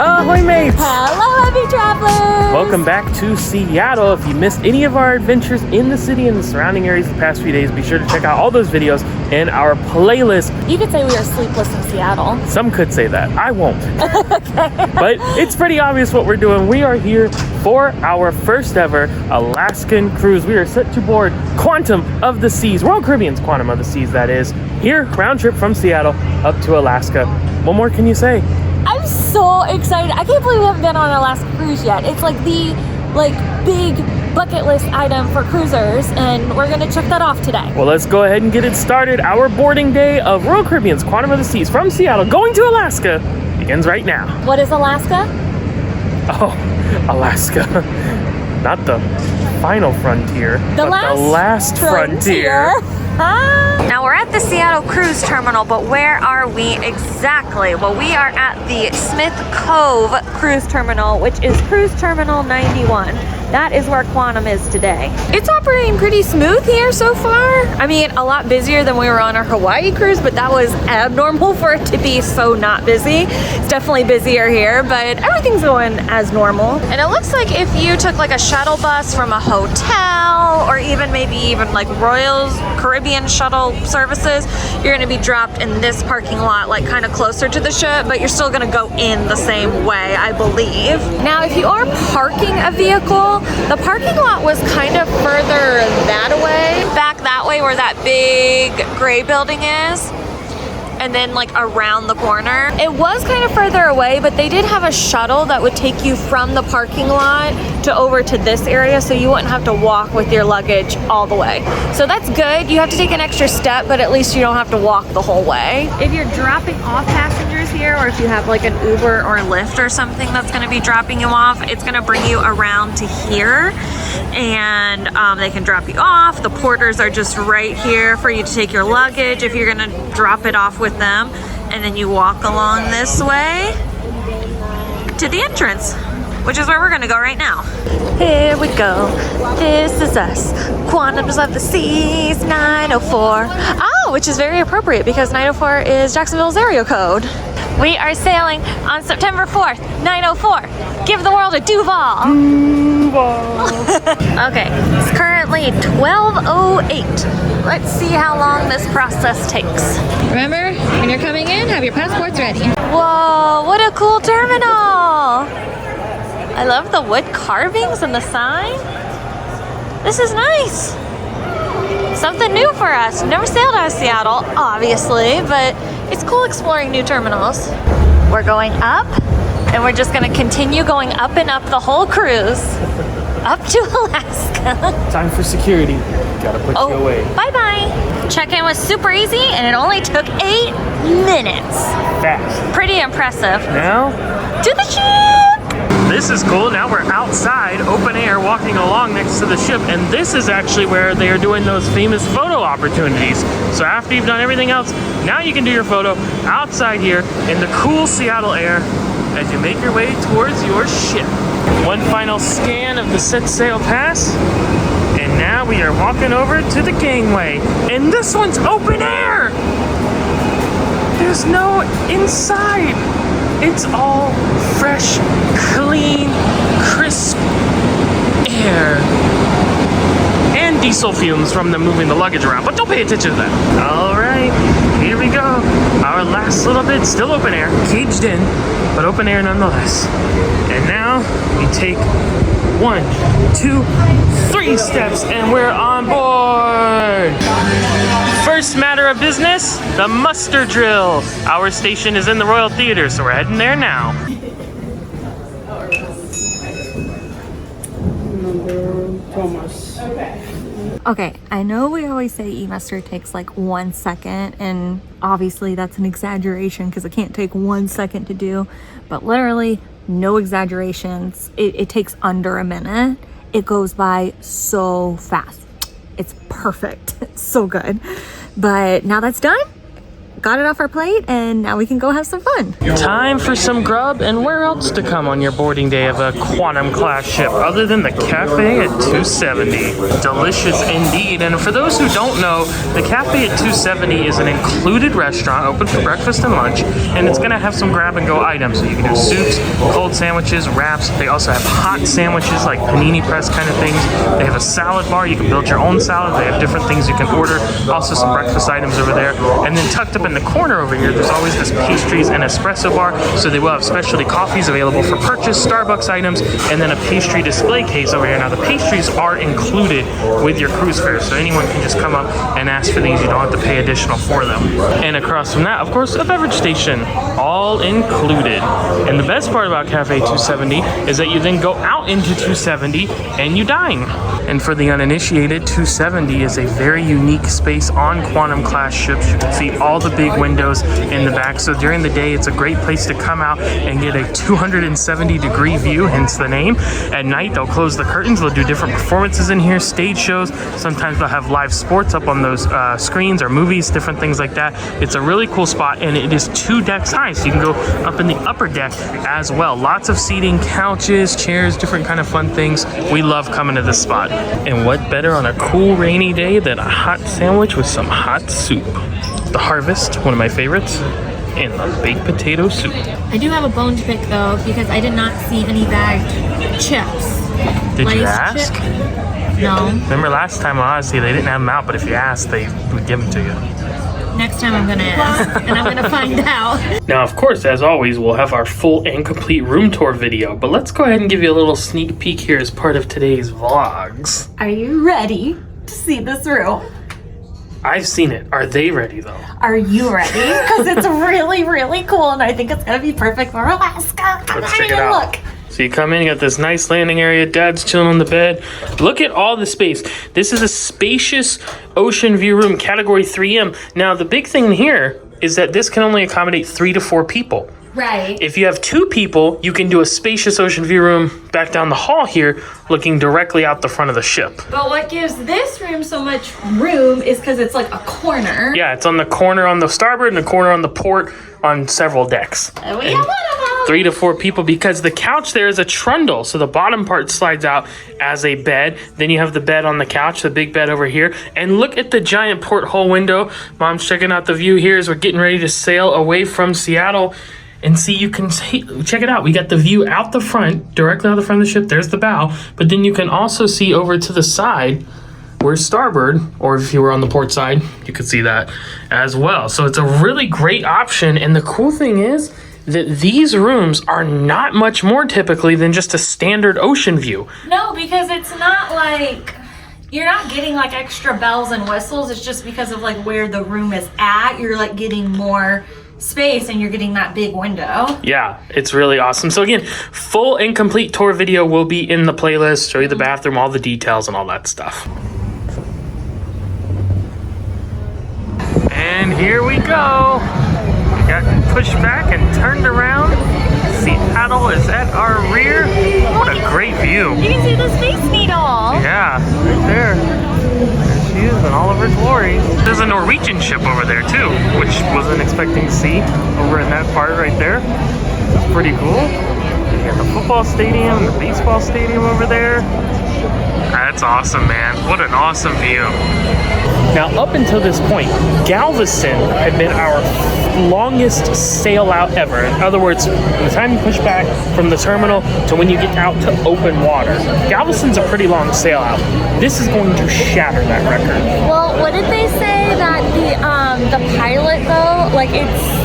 Ahoy mates! Hello heavy travelers! Welcome back to Seattle. If you missed any of our adventures in the city and the surrounding areas the past few days, be sure to check out all those videos in our playlist. You could say we are sleepless in Seattle. Some could say that. I won't. Okay. But it's pretty obvious what we're doing. We are here for our first ever Alaskan cruise. We are set to board Quantum of the Seas, Royal Caribbean's Quantum of the Seas, that is. Here, round trip from Seattle up to Alaska. What more can you say? I'm so excited. I can't believe we haven't been on an Alaskan cruise yet. It's like the big bucket list item for cruisers, and we're gonna check that off today. Well, let's go ahead and get it started. Our boarding day of Royal Caribbean's Quantum of the Seas from Seattle going to Alaska begins right now. What is Alaska? Oh, Alaska. Not the final frontier, but the last frontier. Now we're at the Seattle Cruise Terminal, but where are we exactly? Well, we are at the Smith Cove Cruise Terminal, which is Cruise Terminal 91. That is where Quantum is today. It's operating pretty smooth here so far. I mean, a lot busier than we were on our Hawaii cruise, but that was abnormal for it to be so not busy. It's definitely busier here, but everything's going as normal. And it looks like if you took like a shuttle bus from a hotel, or maybe even like Royal Caribbean shuttle services, you're gonna be dropped in this parking lot, like kind of closer to the ship, but you're still gonna go in the same way, I believe. Now, if you are parking a vehicle, the parking lot was kind of further that way. Back that way where that big gray building is. And then like around the corner. It was kind of further away, but they did have a shuttle that would take you from the parking lot to over to this area, so you wouldn't have to walk with your luggage all the way. So that's good. You have to take an extra step, but at least you don't have to walk the whole way. If you're dropping off passengers here, or if you have like an Uber or Lyft or something that's gonna be dropping you off, it's gonna bring you around to here, and they can drop you off. The porters are just right here for you to take your luggage if you're gonna drop it off with them, and then you walk along this way to the entrance, which is where we're gonna go right now. Here we go. This is us. Quantums of the Seas 904. Oh, which is very appropriate because 904 is Jacksonville's area code. We are sailing on September 4th, 904. Give the world a Duval. Duval. Okay, it's currently 12:08. Let's see how long this process takes. Remember, when you're coming in, have your passports ready. Whoa, what a cool terminal. I love the wood carvings and the sign. This is nice. Something new for us. Never sailed out of Seattle, obviously, but it's cool exploring new terminals. We're going up, and we're just gonna continue going up and up the whole cruise, up to Alaska. Time for security. Gotta put you away. Bye-bye. Check-in was super easy, and it only took 8 minutes. Fast. Pretty impressive. Now, To the ship! this is cool. Now we're outside, open air, walking along next to the ship, and this is actually where they are doing those famous photo opportunities. So after you've done everything else, now you can do your photo outside here in the cool Seattle air as you make your way towards your ship. One final scan of the set sail pass, and now we are walking over to the gangway, and this one's open air. There's no inside. It's all fresh, clean, crisp air. And diesel fumes from them moving the luggage around, but don't pay attention to that. All right, here we go. Our last little bit, still open air, caged in, but open air nonetheless. And now we take 1, 2, 3 steps, and we're on board. First matter of business, the muster drill. Our station is in the Royal Theater, so we're heading there now. Thomas. Okay, I know we always say e-muster takes like 1 second, and obviously that's an exaggeration because it can't take 1 second to do, but literally no exaggerations. It takes under a minute. It goes by so fast. It's perfect. It's so good. But now that's done, got it off our plate, and now we can go have some fun. Time for some grub, and where else to come on your boarding day of a Quantum class ship other than the cafe at 270? Delicious indeed. And for those who don't know, the cafe at 270 is an included restaurant open for breakfast and lunch, and it's gonna have some grab and go items. So you can do soups, cold sandwiches, wraps. They also have hot sandwiches like panini press kind of things. They have a salad bar. You can build your own salad. They have different things you can order. Also some breakfast items over there. And then tucked up in the corner over here, there's always this pastries and espresso bar. So they will have specialty coffees available for purchase, Starbucks items, and then a pastry display case over here. Now the pastries are included with your cruise fare, so anyone can just come up and ask for these. You don't have to pay additional for them. And across from that, of course, a beverage station, all included. And the best part about Cafe 270 is that you then go out into 270 and you dine. And for the uninitiated, 270 is a very unique space on Quantum class ships. You can see all the big windows in the back. So during the day, it's a great place to come out and get a 270-degree view, hence the name. At night, they'll close the curtains. They'll do different performances in here, stage shows. Sometimes they'll have live sports up on those screens or movies, different things like that. It's a really cool spot, and it is 2 decks high, so you can go up in the upper deck as well. Lots of seating, couches, chairs, different kind of fun things. We love coming to this spot. And what better on a cool rainy day than a hot sandwich with some hot soup? The Harvest, one of my favorites, and the baked potato soup. I do have a bone to pick though, because I did not see any bagged chips. Did you Lay's ask? chip? No. Remember last time, honestly, they didn't have them out, but if you asked, they would give them to you. Next time I'm gonna ask, and I'm gonna find out. Now, of course, as always, we'll have our full and complete room tour video, but let's go ahead and give you a little sneak peek here as part of today's vlogs. Are you ready to see this room? I've seen it. Are they ready, though? Are you ready? Because it's really, really cool, and I think it's gonna be perfect for Alaska. Come Let's on check it and out. look. So you come in, you got this nice landing area, Dad's chilling on the bed. Look at all the space. This is a spacious ocean view room, category 3M. Now, the big thing here is that this can only accommodate 3 to 4 people. Right. If you have 2 people, you can do a spacious ocean view room back down the hall here, looking directly out the front of the ship. But what gives this room so much room is because it's like a corner. Yeah, it's on the corner on the starboard and the corner on the port on several decks. And we have one of them. 3 to 4 people, because the couch there is a trundle, so the bottom part slides out as a bed. Then you have the bed on the couch, the big bed over here. And look at the giant porthole window. Mom's checking out the view here as we're getting ready to sail away from Seattle. And see, you can check it out. We got the view out the front, directly out the front of the ship. There's the bow. But then you can also see over to the side where starboard, or if you were on the port side, you could see that as well. So it's a really great option. And the cool thing is that these rooms are not much more typically than just a standard ocean view. No, because it's not like you're not getting like extra bells and whistles. It's just because of like where the room is at. You're like getting more space and you're getting that big window. Yeah, it's really awesome. So again, full and complete tour video will be in the playlist, show you the bathroom, all the details and all that stuff. And here we go. We got pushed back and turned around. Seattle is at our rear. What a great view. You can see the Space Needle. Yeah, right there. There she is in all of her glory. There's a Norwegian ship over there too, which wasn't expecting to see over in that part right there. That's pretty cool. You got the football stadium, the baseball stadium over there. That's awesome, man. What an awesome view. Now, up until this point, Galveston had been our longest sail out ever. In other words, from the time you push back from the terminal to when you get out to open water, Galveston's a pretty long sail out. This is going to shatter that record. Well, what did they say that the pilot though, like it's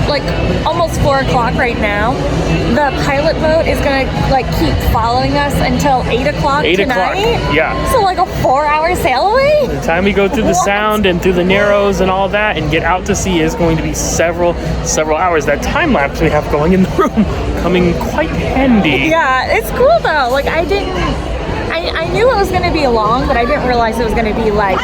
like almost 4 o'clock right now. The pilot boat is gonna like keep following us until 8 o'clock 8 tonight. o'clock, yeah. So like a 4-hour sail away? The time we go through the sound and through the narrows and all that and get out to sea is going to be several hours. That time lapse we have going in the room coming quite handy. Yeah, it's cool though. Like I didn't I knew it was going to be long, but I didn't realize it was going to be like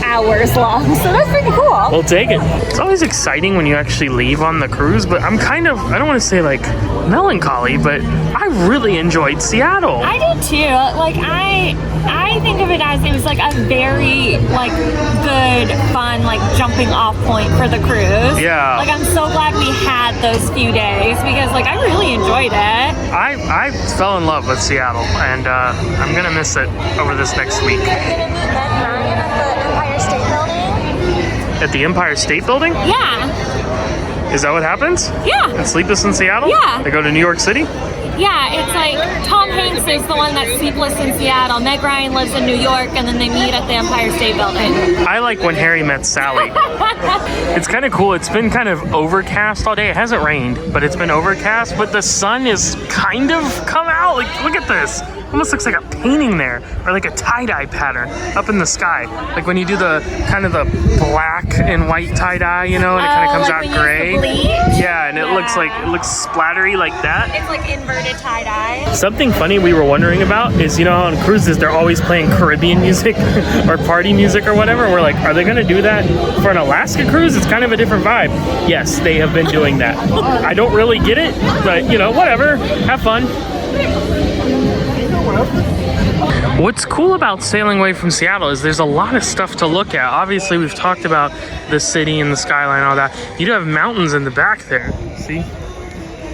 hours long. So that's pretty cool. We'll take it. It's always exciting when you actually leave on the cruise, but I'm kind of, I don't want to say like melancholy, but I really enjoyed Seattle. I did too. Like I think of it as it was like a very like good, fun, like jumping off point for the cruise. Yeah. Like I'm so glad we had those few days because like I really enjoyed it. I fell in love with Seattle, and I'm gonna miss it over this next week. At the Empire State Building? Yeah. Is that what happens? Yeah. And Sleepless in Seattle? Yeah. They go to New York City? Yeah, it's like Tom Hanks is the one that's sleepless in Seattle. Meg Ryan lives in New York, and then they meet at the Empire State Building. I like When Harry Met Sally. It's kind of cool. It's been kind of overcast all day. It hasn't rained, but it's been overcast, but the sun is kind of come out. Like, look at this. Almost looks like a painting there, or like a tie-dye pattern up in the sky. Like when you do the kind of the black and white tie-dye, you know, and it kind of comes like out when gray. you use the bleach? Yeah, and it looks splattery like that. It's like inverted tie-dye. Something funny we were wondering about is, you know, on cruises they're always playing Caribbean music or party music or whatever. We're like, are they going to do that for an Alaska cruise? It's kind of a different vibe. Yes, they have been doing that. I don't really get it, but you know, whatever. Have fun. What's cool about sailing away from Seattle is there's a lot of stuff to look at. Obviously, we've talked about the city and the skyline and all that. You do have mountains in the back there. See?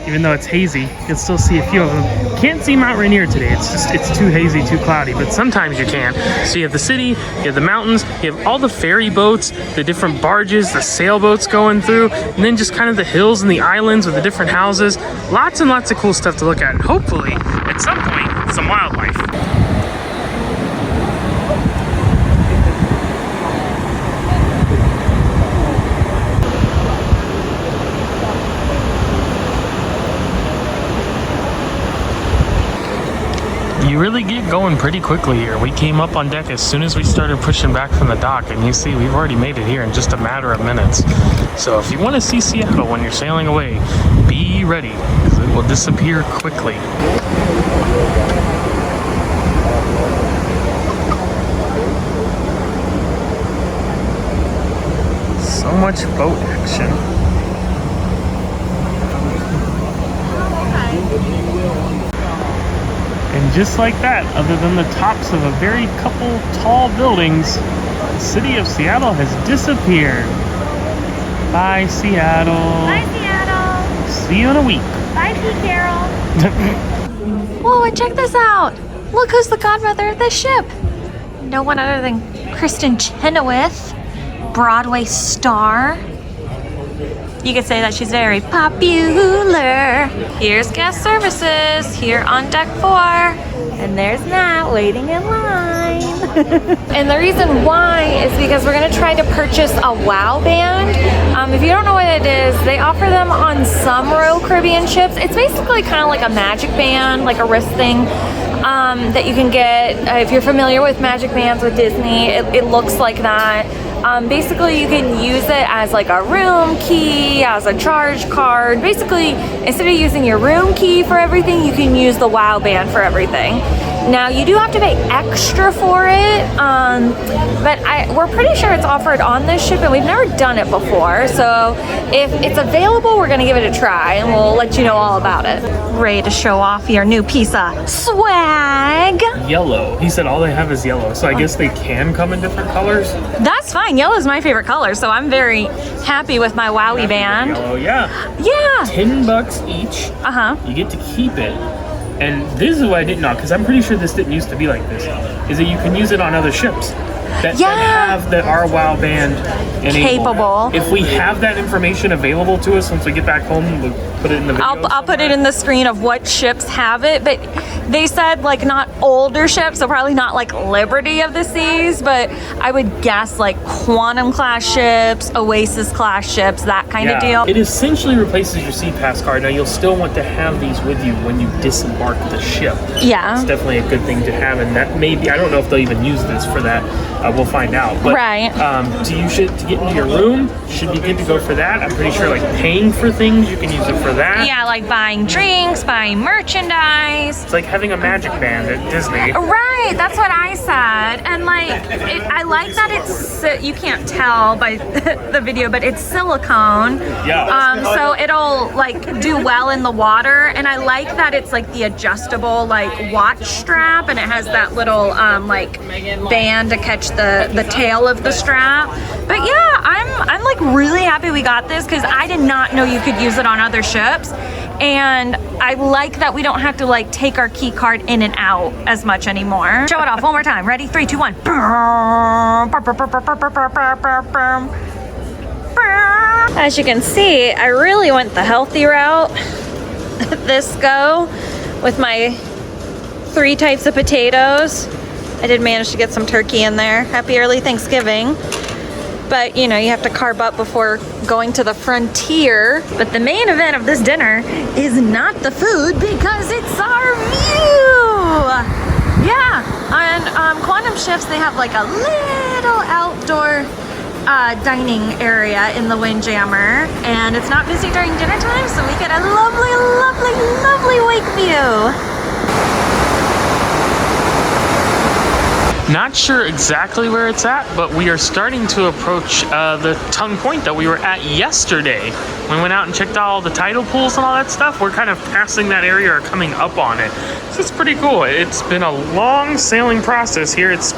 Even though it's hazy, you can still see a few of them. Can't see Mount Rainier today. It's too hazy, too cloudy, but sometimes you can. So you have the city, you have the mountains, you have all the ferry boats, the different barges, the sailboats going through, and then just kind of the hills and the islands with the different houses. Lots and lots of cool stuff to look at. And hopefully, at some point, some wildlife. You really get going pretty quickly here. We came up on deck as soon as we started pushing back from the dock, and you see we've already made it here in just a matter of minutes. So if you want to see Seattle when you're sailing away, be ready, because it will disappear quickly. So much boat action. And just like that, other than the tops of a very couple tall buildings, the city of Seattle has disappeared. Bye, Seattle. Bye, Seattle. See you in a week. Bye, Pete Carroll. Whoa, and check this out. Look who's the godmother of this ship. No one other than Kristen Chenoweth, Broadway star. You could say that she's very popular. Here's guest services here on deck 4. And there's Matt waiting in line. And the reason why is because we're gonna try to purchase a WOW band. If you don't know what it is, they offer them on some Royal Caribbean ships. It's basically kind of like a magic band, like a wrist thing. That you can get if you're familiar with magic bands with Disney. It looks like that. Basically, you can use it as like a room key, as a charge card. Basically, instead of using your room key for everything, you can use the WOW band for everything. Now, you do have to pay extra for it, but we're pretty sure it's offered on this ship, and we've never done it before. So if it's available, we're going to give it a try, and we'll let you know all about it. Ready to show off your new piece of swag? Yellow. He said all they have is yellow, so I guess they can come in different colors. That's fine. Yellow is my favorite color, so I'm very happy with my Wowie band. Yellow, yeah. Yeah. $10 each. You get to keep it. And this is what I didn't know, because I'm pretty sure this didn't used to be like this, is that you can use it on other ships that have our WOW band capable. If we have that information available to us once we get back home, we'll put it in the video. I'll put it in the screen of what ships have it, but they said like not older ships, so probably not like Liberty of the Seas, but I would guess like Quantum class ships, Oasis class ships, that kind of deal. It essentially replaces your SeaPass card. Now you'll still want to have these with you when you disembark the ship. Yeah. It's definitely a good thing to have, and that maybe, I don't know if they'll even use this for that. We'll find out. But, to get into your room, should be good to go for that. I'm pretty sure like paying for things, you can use it for that. Yeah, like buying drinks, buying merchandise. It's like having having a magic band at Disney. Right, that's what I said. And like, I like that it's, you can't tell by the video, but it's silicone. Yeah. So it'll like do well in the water. And I like that it's like the adjustable like watch strap, and it has that little like band to catch the tail of the strap. But yeah, I'm like really happy we got this because I did not know you could use it on other ships. And I like that we don't have to like take our key card in and out as much anymore. Show it off one more time. Ready? 3, 2, 1. As you can see, I really went the healthy route this go with my 3 types of potatoes. I did manage to get some turkey in there. Happy early Thanksgiving. But you know, you have to carb up before going to the frontier. But the main event of this dinner is not the food because it's our view. Yeah, on Quantum Ships, they have like a little outdoor dining area in the Windjammer, and it's not busy during dinner time, so we get a lovely, lovely, lovely wake view. Not sure exactly where it's at, but we are starting to approach the tongue point that we were at yesterday. We went out and checked out all the tidal pools and all that stuff. We're kind of passing that area or coming up on it. So it's pretty cool. It's been a long sailing process here. It's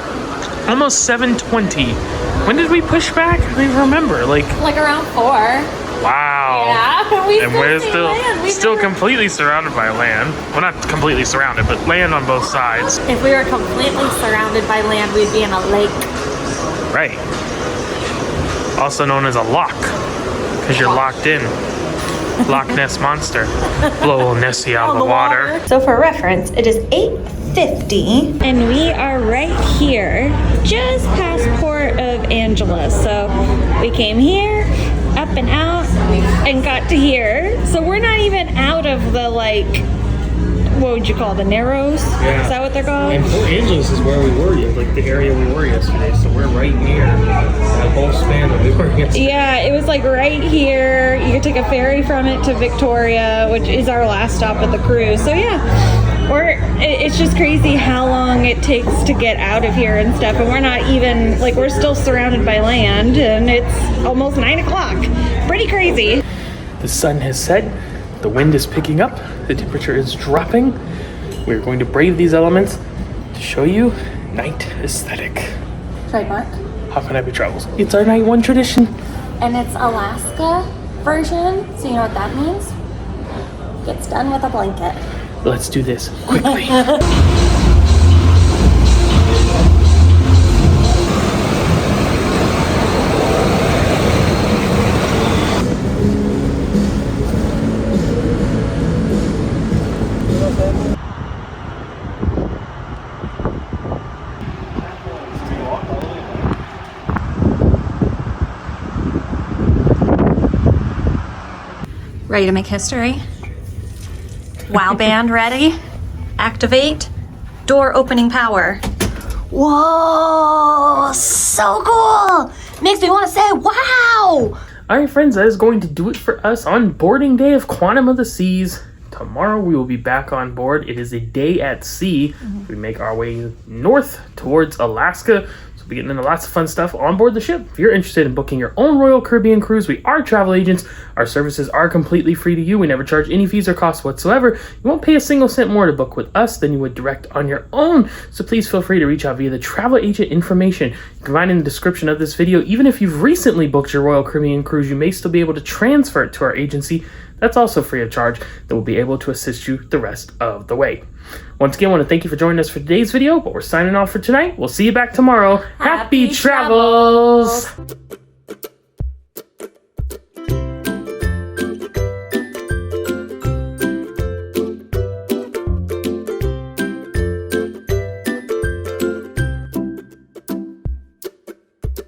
almost 7:20. When did we push back? I don't even remember. Like around 4. Wow. Yeah, and we're still completely surrounded by land. Well, not completely surrounded, but land on both sides. If we were completely surrounded by land, we'd be in a lake. Right. Also known as a lock, because you're locked in. Loch Ness Monster. Blow old Nessie out of the water. So for reference, it is 8:50, and we are right here, just past Port of Angeles. So we came here, up and out, and got to here. So we're not even out of the like, what would you call the Narrows? Yeah. Is that what they're called? And Port Angeles is where we were, like the area we were yesterday. So we're right near that whole span that we were yesterday. Yeah, it was like right here. You could take a ferry from it to Victoria, which is our last stop of the cruise. So yeah, it's just crazy how long it takes to get out of here and stuff. And we're not even, like, we're still surrounded by land, and it's almost 9 o'clock. Pretty crazy. The sun has set. The wind is picking up. The temperature is dropping. We're going to brave these elements to show you night aesthetic. Trademark. Hoffman Happy Travels. It's our night one tradition. And it's Alaska version, so you know what that means? Gets done with a blanket. Let's do this quickly. Ready to make history? Wow band ready? Activate. Door opening power. Whoa, so cool! Makes me want to say wow! Alright friends, that is going to do it for us on boarding day of Quantum of the Seas. Tomorrow we will be back on board. It is a day at sea. We make our way north towards Alaska. So we'll be getting into lots of fun stuff on board the ship. If you're interested in booking your own Royal Caribbean cruise, we are travel agents. Our services are completely free to you. We never charge any fees or costs whatsoever. You won't pay a single cent more to book with us than you would direct on your own. So please feel free to reach out via the travel agent information you can find in the description of this video. Even if you've recently booked your Royal Caribbean cruise, you may still be able to transfer it to our agency. That's also free of charge. That will be able to assist you the rest of the way. Once again, I want to thank you for joining us for today's video, but we're signing off for tonight. We'll see you back tomorrow. Happy travels!